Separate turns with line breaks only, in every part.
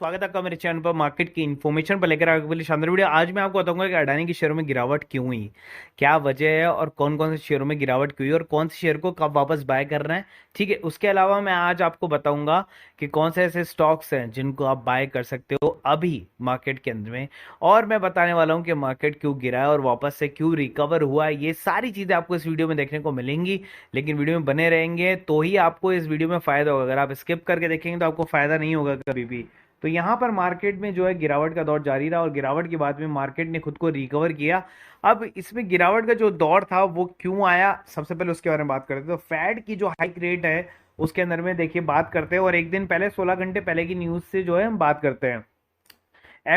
स्वागत है आपका मेरे चैनल पर मार्केट की इन्फॉर्मेशन पर लेकर आगे वाली शानदार वीडियो। आज मैं आपको बताऊंगा कि अडानी के शेयरों में गिरावट क्यों हुई, क्या वजह है और कौन कौन से शेयरों में गिरावट क्यों हुई और कौन से शेयर को कब वापस बाय करना है। ठीक है, उसके अलावा मैं आज आपको बताऊंगा कि कौन से ऐसे स्टॉक्स हैं जिनको आप बाय कर सकते हो अभी मार्केट के अंदर में, और मैं बताने वाला हूं कि मार्केट क्यों गिरा है और वापस से क्यों रिकवर हुआ है। ये सारी चीजें आपको इस वीडियो में देखने को मिलेंगी, लेकिन वीडियो में बने रहेंगे तो ही आपको इस वीडियो में फायदा होगा। अगर आप स्किप करके देखेंगे तो आपको फायदा नहीं होगा कभी भी। तो यहाँ पर मार्केट में जो है गिरावट का दौर जारी रहा और गिरावट के बाद में मार्केट ने खुद को रिकवर किया। अब इसमें गिरावट का जो दौर था वो क्यों आया, सबसे पहले उसके बारे में बात करते हैं। तो फेड की जो हाइक रेट है उसके अंदर में देखिए बात करते हैं, और एक दिन पहले 16 घंटे पहले की न्यूज से जो है हम बात करते हैं।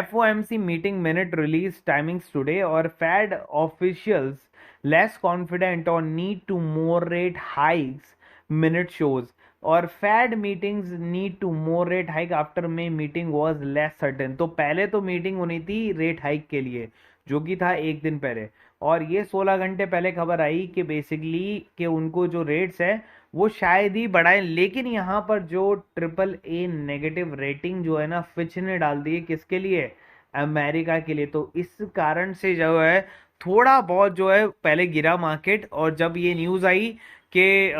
FOMC meeting minute release timings today, और Fed officials less confident on need to more rate hikes minute shows, और Fed meetings need to more rate hike after May meeting was less certain. तो पहले तो meeting होनी थी rate hike के लिए, जो कि था एक दिन पहले, और ये 16 घंटे पहले खबर आई कि बेसिकली कि उनको जो रेट्स है वो शायद ही बढ़ाए। लेकिन यहाँ पर जो ट्रिपल ए नेगेटिव रेटिंग जो है ना फिच ने डाल दी है, किसके लिए? अमेरिका के लिए। तो इस कारण से जो है थोड़ा बहुत जो है पहले गिरा मार्केट, और जब ये न्यूज़ आई कि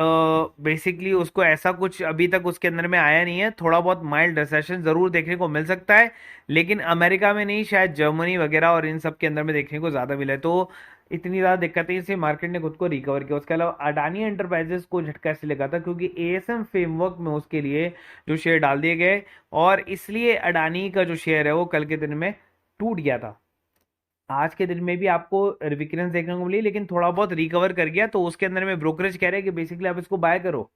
बेसिकली उसको ऐसा कुछ अभी तक उसके अंदर में आया नहीं है, थोड़ा बहुत माइल्ड रिसेशन जरूर देखने को मिल सकता है, लेकिन अमेरिका में नहीं, शायद जर्मनी वगैरह और इन सब के अंदर में देखने को ज्यादा मिला है। तो इतनी ज्यादा दिक्कतें से मार्केट ने खुद को रिकवर किया। उसके अलावा अडानी एंटरप्राइजेस को झटका इसलिए लगा था क्योंकि एएसएम फ्रेमवर्क में उसके लिए जो शेयर डाल दिए गए, और इसलिए अडानी का जो शेयर है वो कल के दिन में टूट गया था। आज के दिन में भी आपको वीकनेस देखने को मिली, लेकिन थोड़ा बहुत रिकवर कर गया। तो उसके अंदर में ब्रोकरेज कह रहे हैं कि बेसिकली आप इसको बाय करो।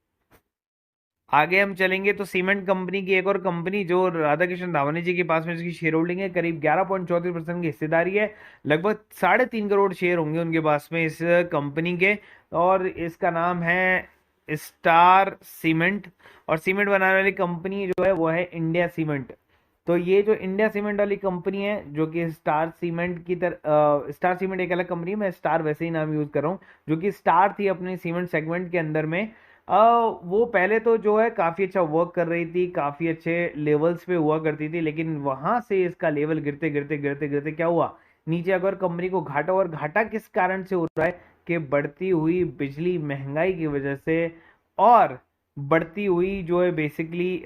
आगे हम चलेंगे तो सीमेंट कंपनी की एक और कंपनी जो राधा कृष्ण धावनी जी के पास में इसकी शेयर होल्डिंग है, करीब 11.34% की हिस्सेदारी है। लगभग 3.5 करोड़ शेयर होंगे उनके पास में इस कंपनी के, और इसका नाम है स्टार सीमेंट, और सीमेंट बनाने वाली कंपनी जो है वो है इंडिया सीमेंट। तो ये जो इंडिया सीमेंट वाली कंपनी है जो कि स्टार सीमेंट की तरह, स्टार सीमेंट एक अलग कंपनी है, मैं स्टार वैसे ही नाम यूज कर रहा हूँ, जो कि स्टार थी अपने सीमेंट सेगमेंट के अंदर में। वो पहले तो जो है काफी अच्छा वर्क कर रही थी, काफी अच्छे लेवल्स पे हुआ करती थी, लेकिन वहां से इसका लेवल गिरते गिरते गिरते गिरते क्या हुआ, नीचे अगर कंपनी को घाटा, और घाटा किस कारण से हो रहा है कि बढ़ती हुई बिजली महंगाई की वजह से, और बढ़ती हुई जो है बेसिकली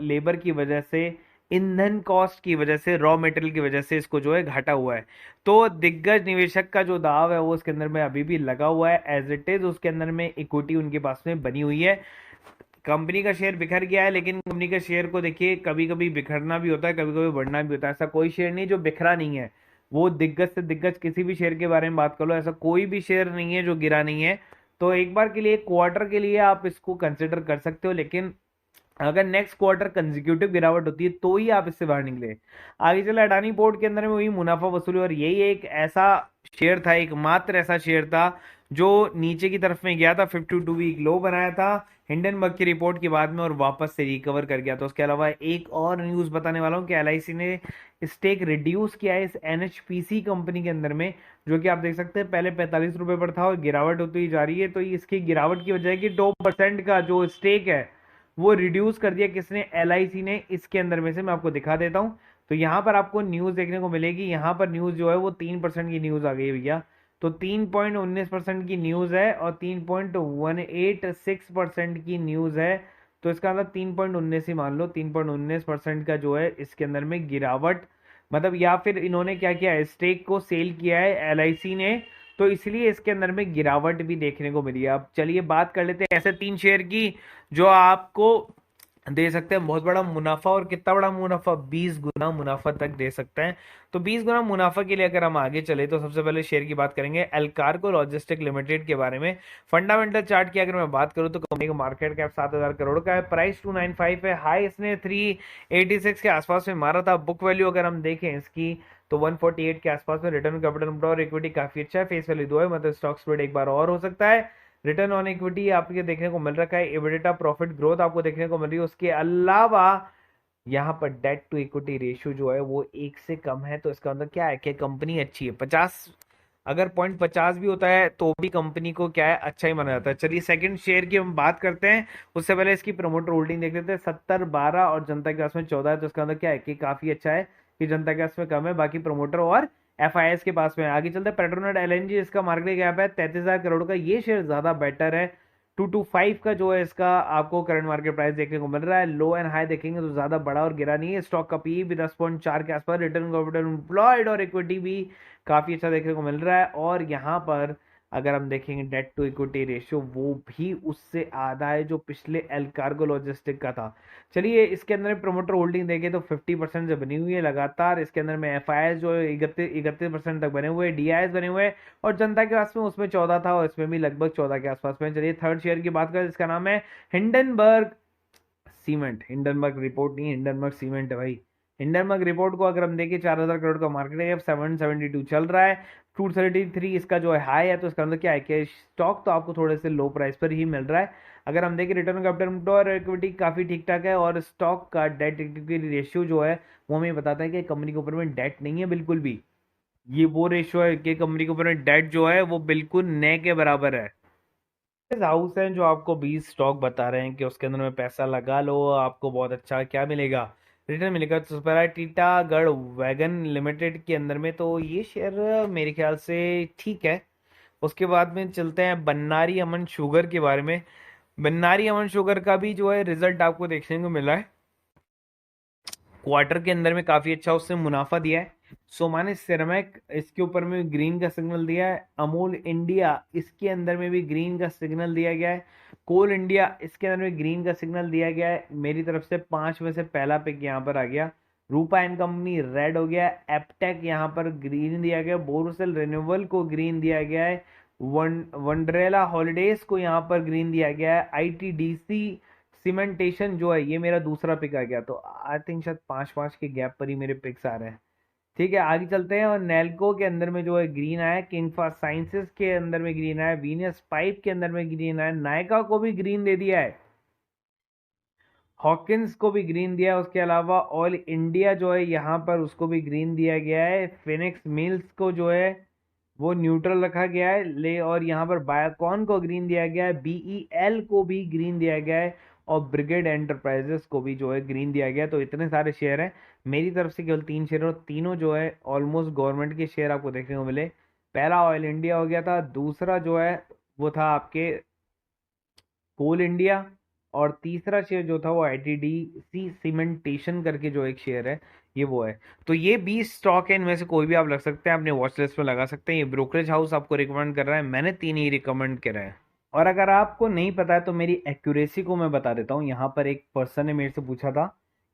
लेबर की वजह से, ईंधन कॉस्ट की वजह से, रॉ मटेरियल की वजह से इसको जो है घाटा हुआ है। तो दिग्गज निवेशक का जो दाव है वो उसके अंदर में अभी भी लगा हुआ है, एज इट इज उसके अंदर में इक्विटी उनके पास में बनी हुई है। कंपनी का शेयर बिखर गया है, लेकिन कंपनी का शेयर को देखिए कभी कभी बिखरना भी होता है, कभी कभी बढ़ना भी होता है। ऐसा कोई शेयर नहीं जो बिखरा नहीं है। वो दिग्गज से दिग्गज किसी भी शेयर के बारे में बात कर लो, ऐसा कोई भी शेयर नहीं है जो गिरा नहीं है। तो एक बार के लिए, एक क्वार्टर के लिए आप इसको कंसिडर कर सकते हो, लेकिन अगर नेक्स्ट क्वार्टर कंसेक्यूटिव गिरावट होती है तो ही आप इससे बाहर निकले। आगे चले अडानी पोर्ट के अंदर में वही मुनाफा वसूली, और यही एक ऐसा शेयर था, एकमात्र ऐसा शेयर था जो नीचे की तरफ में गया था, 52 वीक लो बनाया था हिंडनबर्ग की रिपोर्ट के बाद में, और वापस से रिकवर कर गया। तो उसके अलावा एक और न्यूज बताने वाला हूँ कि एलआईसी ने स्टेक रिड्यूस किया है इस एनएचपीसी कंपनी के अंदर में, जो कि आप देख सकते हैं पहले 45 रुपए पर था और गिरावट होती जा रही है। तो इसकी गिरावट की वजह है कि 2% का जो स्टेक है वो रिड्यूस कर दिया किसने? एलआईसी ने। इसके अंदर में से मैं आपको दिखा देता हूं। तो यहां पर आपको न्यूज देखने को मिलेगी, यहां पर न्यूज जो है वो 3% की न्यूज आ गई है भैया। तो 3.19% की न्यूज है और 3.186% की न्यूज है। तो इसका मतलब 3.19 ही मान लो, 3.19% का जो है इसके अंदर में गिरावट, मतलब या फिर इन्होंने क्या किया है, स्टेक को सेल किया है एलआईसी ने, तो इसलिए इसके अंदर में गिरावट भी देखने को मिली है। अब चलिए बात कर लेते हैं ऐसे 3 शेयर की जो आपको दे सकते हैं बहुत बड़ा मुनाफा, और कितना बड़ा मुनाफा, 20 गुना मुनाफा तक दे सकते हैं। तो 20 गुना मुनाफा के लिए अगर हम आगे चले तो सबसे पहले शेयर की बात करेंगे एल्कारको लॉजिस्टिक लिमिटेड के बारे में। फंडामेंटल चार्ट की अगर मैं बात करूं तो कंपनी का मार्केट कैप 7,000 करोड़ का है, प्राइस 295 है, हाई इसने 386 के आसपास में मारा था। बुक वैल्यू अगर हम देखें इसकी तो 148 के आसपास में। रिटर्न कैपिटल और इक्विटी काफी अच्छा है, फेस वैल्यू 2 है, मतलब स्टॉक स्प्रेड एक बार और हो सकता है। रिटर्न ऑन इक्विटी आपको देखने को मिल रखा है, एबिडिटा प्रॉफिट ग्रोथ आपको देखने को मिल रही है। उसके अलावा यहाँ पर डेट टू इक्विटी रेशियो जो है वो 1 से कम है। तो इसका मतलब क्या है कि कंपनी अच्छी है। 50 अगर 0.50 भी होता है तो भी कंपनी को क्या है, अच्छा ही माना जाता है। चलिए सेकंड शेयर की हम बात करते हैं, उससे पहले इसकी प्रमोटर होल्डिंग देख लेते हैं। 70-12 और जनता के पास में 14 है, तो इसका मतलब क्या है कि काफी अच्छा है कि जनता के पास में कम है, बाकी प्रमोटर और एफआईएस के पास में है। आगे चलते हैं, पेट्रोनेट एलएनजी, इसका मार्केट कैप है 33,000 करोड़ का, ये शेयर ज्यादा बेटर है। 225 का जो है इसका आपको करंट मार्केट प्राइस देखने को मिल रहा है। लो एंड हाई देखेंगे तो ज्यादा बड़ा और गिरा नहीं है। स्टॉक का पी भी 10.4 के आसपास, रिटर्न कैपिटल एम्प्लॉयड और इक्विटी भी काफी अच्छा देखने को मिल रहा है। और यहाँ पर अगर हम देखेंगे डेट टू इक्विटी रेशियो, वो भी उससे आधा है जो पिछले एल कार्गो लॉजिस्टिक का था। चलिए इसके अंदर प्रमोटर होल्डिंग देखें तो 50% से बनी हुई है लगातार। इसके अंदर में एफ आई एस जो 31% तक बने हुए, डी आई एस बने हुए, और जनता के पास में उसमें 14 था और इसमें भी लगभग 14 के आसपास में। चलिए थर्ड शेयर की बात करें, इसका नाम है हिंडनबर्ग सीमेंट। हिंडनबर्ग रिपोर्ट नहीं, हिंडनबर्ग सीमेंट है भाई। हिंडनबर्ग रिपोर्ट को अगर हम देखें, 4,000 करोड़ का मार्केट है, 772 चल रहा है। 233 इसका जो है हाई है, तो इसका मतलब क्या है कि स्टॉक तो आपको थोड़े से लो प्राइस पर ही मिल रहा है। अगर हम देखें रिटर्न कैपिटल और इक्विटी काफी ठीक ठाक है, और स्टॉक का डेट इक्विटी रेशियो जो है वो हमें बताता है कि कंपनी के ऊपर में डेट नहीं है बिल्कुल भी। ये वो रेशियो है कि कंपनी के ऊपर में डेट जो है वो बिल्कुल नए के बराबर है। हाउस है जो आपको 20 स्टॉक बता रहे हैं कि उसके अंदर में पैसा लगा लो, आपको बहुत अच्छा क्या मिलेगा, रिटर्न मिलेगा। तो उस पर है टीटागढ़ वैगन लिमिटेड के अंदर में, तो ये शेयर मेरे ख्याल से ठीक है। उसके बाद में चलते हैं बन्नारी अमन शुगर के बारे में। बन्नारी अमन शुगर का भी जो है रिजल्ट आपको देखने को मिला है, क्वार्टर के अंदर में काफी अच्छा उसने मुनाफा दिया है। सोमानी सिरेमिक इसके ऊपर में ग्रीन का सिग्नल दिया है। अमूल इंडिया इसके अंदर में भी ग्रीन का सिग्नल दिया गया है। कोल इंडिया इसके अंदर में ग्रीन का सिग्नल दिया गया है। मेरी तरफ से 5 में से पहला पिक यहाँ पर आ गया। रूपा एंड कंपनी रेड हो गया। एपटेक यहाँ पर ग्रीन दिया गया। बोरोसिल रिन्यूएबल को ग्रीन दिया गया है। वंडरेला हॉलीडेज को यहाँ पर ग्रीन दिया गया है। आईटीडीसी सीमेंटेशन जो है ये मेरा दूसरा पिक आ गया। तो आई थिंक शायद 5-5 के गैप पर ही मेरे पिक्स आ रहे हैं। ठीक है आगे चलते हैं, और नेल्को के अंदर में जो है ग्रीन आया, किंगफा साइंसेस के अंदर में ग्रीन आया, वीनस पाइप के अंदर में ग्रीन आया, नायका को भी ग्रीन दे दिया है, हॉकिंस को भी ग्रीन दिया है। उसके अलावा ऑयल इंडिया जो है यहाँ पर उसको भी ग्रीन दिया गया है। फिनिक्स मिल्स को जो है वो न्यूट्रल रखा गया है ले, और यहाँ पर बायोकॉन को ग्रीन दिया गया है। बीईएल को भी ग्रीन दिया गया है, और ब्रिगेड एंटरप्राइजेस को भी जो है ग्रीन दिया गया है। तो इतने सारे शेयर हैं, मेरी तरफ से केवल 3 शेयर, और तीनों जो है ऑलमोस्ट गवर्नमेंट के शेयर आपको देखने को मिले। पहला ऑयल इंडिया हो गया था, दूसरा जो है वो था आपके कोल इंडिया, और तीसरा शेयर जो था वो आईटीडीसी सीमेंटेशन करके जो एक शेयर है ये वो है। तो ये 20 स्टॉक है, इनमें से कोई भी आप लग सकते हैं, अपने वॉच लिस्ट में लगा सकते हैं। ये ब्रोकरेज हाउस आपको रिकमेंड कर रहा है, मैंने 3 ही रिकमेंड करा है। और अगर आपको नहीं पता है तो मेरी एक्यूरेसी को मैं बता देता हूँ। यहाँ पर एक पर्सन ने मेरे से पूछा था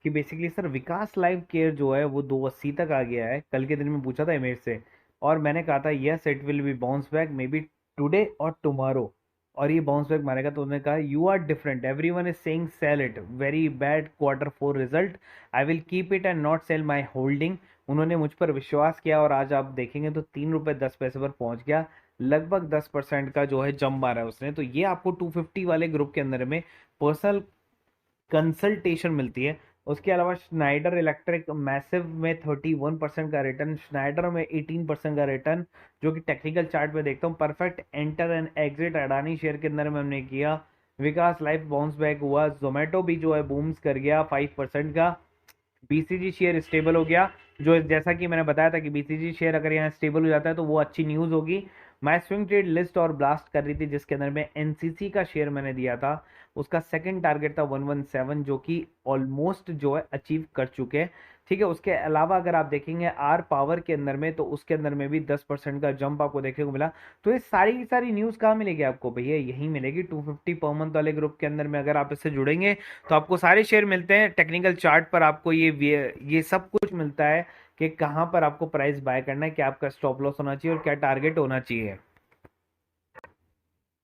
कि बेसिकली सर विकास लाइफ केयर जो है वो 280 तक आ गया है, कल के दिन में पूछा था मेरे से, और मैंने कहा था yes it will be bounce back maybe today और टुमारो, और ये बाउंस बैक मारेगा। तो उन्होंने कहा you are different, everyone is saying sell it, very bad Q4 result, I will keep it and not sell my holding. उन्होंने मुझ पर विश्वास किया, और आज आप देखेंगे तो 3 रुपये 10 पैसे पर पहुंच गया। लगभग 10% का जो है जंप मारा है उसने। तो ये आपको 250 वाले ग्रुप के अंदर में पर्सनल कंसल्टेशन मिलती है। उसके अलावा स्नाइडर इलेक्ट्रिक मैसिव में 31% का रिटर्न, स्नाइडर में 18% का रिटर्न, जो कि टेक्निकल चार्ट पे देखता हूँ। Perfect enter and exit Adani share के अंदर में हमने किया। विकास लाइफ बाउंस बैक हुआ। जोमेटो भी जो है बूम्स कर गया 5% का। बीसीजी शेयर स्टेबल हो गया, जो जैसा कि मैंने बताया था कि बीसीजी शेयर अगर यहाँ स्टेबल हो जाता है तो वो अच्छी न्यूज़ होगी। मैं स्विंग ट्रेड लिस्ट और ब्लास्ट कर रही थी, जिसके अंदर में एनसीसी का शेयर मैंने दिया था, उसका सेकंड टारगेट था 117, जो कि ऑलमोस्ट जो है अचीव कर चुके हैं। ठीक है, उसके अलावा अगर आप देखेंगे आर पावर के अंदर में, तो उसके अंदर में भी 10% का जंप आपको देखने को मिला। तो ये सारी की सारी न्यूज़ कहाँ मिलेगी आपको भैया, यही मिलेगी 250 पर मंथ वाले ग्रुप के अंदर में। अगर आप इससे जुड़ेंगे तो आपको सारे शेयर मिलते हैं टेक्निकल चार्ट पर, आपको ये सब कुछ मिलता है कि कहाँ पर आपको प्राइस बाय करना है, क्या आपका स्टॉप लॉस होना चाहिए और क्या टारगेट होना चाहिए।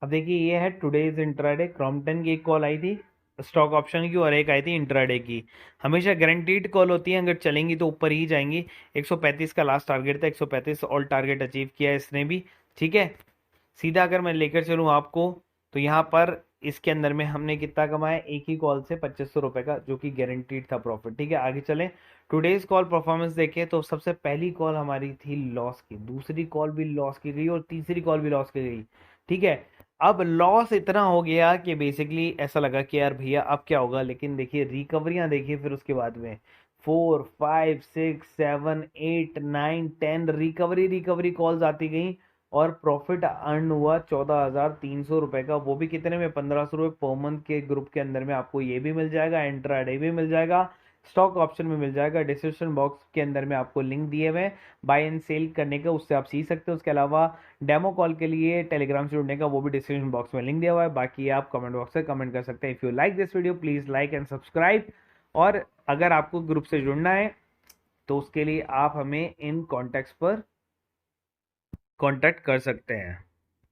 अब देखिए ये है टुडेज इंट्राडे, क्रॉम्पटन की एक कॉल आई थी स्टॉक ऑप्शन की, और एक आई थी इंट्राडे की। हमेशा गारंटीड कॉल होती है, अगर चलेंगी तो ऊपर ही जाएंगी। 135 का लास्ट टारगेट था, 135 ऑल टारगेट अचीव किया है इसने भी। ठीक है, सीधा अगर मैं लेकर चलूँ आपको तो यहाँ पर इसके अंदर में हमने कितना कमाया एक ही कॉल से 2500 रुपए का, जो कि गारंटीड था प्रॉफिट। ठीक है, आगे चलें। टुडेज कॉल परफॉर्मेंस देखें तो सबसे पहली कॉल हमारी थी लॉस की, दूसरी कॉल भी लॉस की गई और तीसरी कॉल भी लॉस की गई। ठीक है, अब लॉस इतना हो गया कि बेसिकली ऐसा लगा कि यार भैया अब क्या होगा, लेकिन देखिए रिकवरियां देखिए फिर उसके बाद में 4 5 6 7 8 9 10 रिकवरी रिकवरी कॉल्स आती गई और प्रॉफिट अर्न हुआ 14,300 रुपए का, वो भी कितने में, 1500 रुपये पर मंथ के ग्रुप के अंदर में। आपको ये भी मिल जाएगा, इंट्राडे भी मिल जाएगा, स्टॉक ऑप्शन में मिल जाएगा। डिस्क्रिप्शन बॉक्स के अंदर में आपको लिंक दिए हुए हैं बाय एंड सेल करने का, उससे आप सीख सकते हो। उसके अलावा डेमो कॉल के लिए टेलीग्राम से जुड़ने का वो भी डिस्क्रिप्शन बॉक्स में लिंक दिया हुआ है। बाकी आप कमेंट बॉक्स से कमेंट कर सकते हैं। If you like this video please like and subscribe. और अगर आपको ग्रुप से जुड़ना है तो उसके लिए आप हमें इन कॉन्टैक्ट्स पर कांटेक्ट कर सकते हैं।